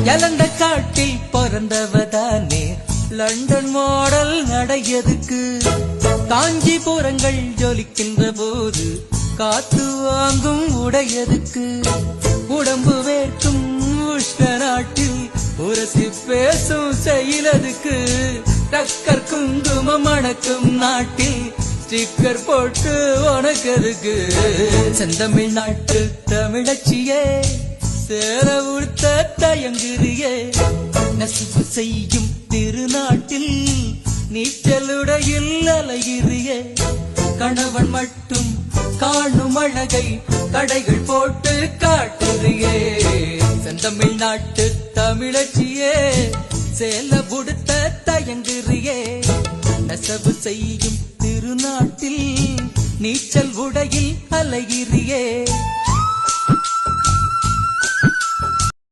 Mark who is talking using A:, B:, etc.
A: எலந்த காட்டில் பிறந்தவதானே London model நடையதுக்கு காஞ்சிபுரங்கள் ஜொலிக்கின்ற போது காத்து வாங்கும் உடையதுக்கு உடம்பு வேர்க்கும் உஷ்ண நாட்டில் உரசி பேசும் செயலதுக்கு டக்கர் குங்குமம் மணக்கும் நாட்டில் ஸ்டிக்கர் போட்டு உனக்கதுக்கு செந்தமிழ் நாட்டு தமிழச்சியே சேர உடுத்த தயங்குறியே நெசவு செய்யும் திருநாட்டில் நீச்சலுடையில் அலைகிறியே கணவன் மட்டும் காணும் அழகை கடைகள் போட்டு காட்டுறியே செந்தமிழ் நாட்டு தமிழச்சியே சேல உடுத்த தயங்குறியே நெசவு செய்யும் திருநாட்டில் நீச்சல் உடையில் அலைகிறியே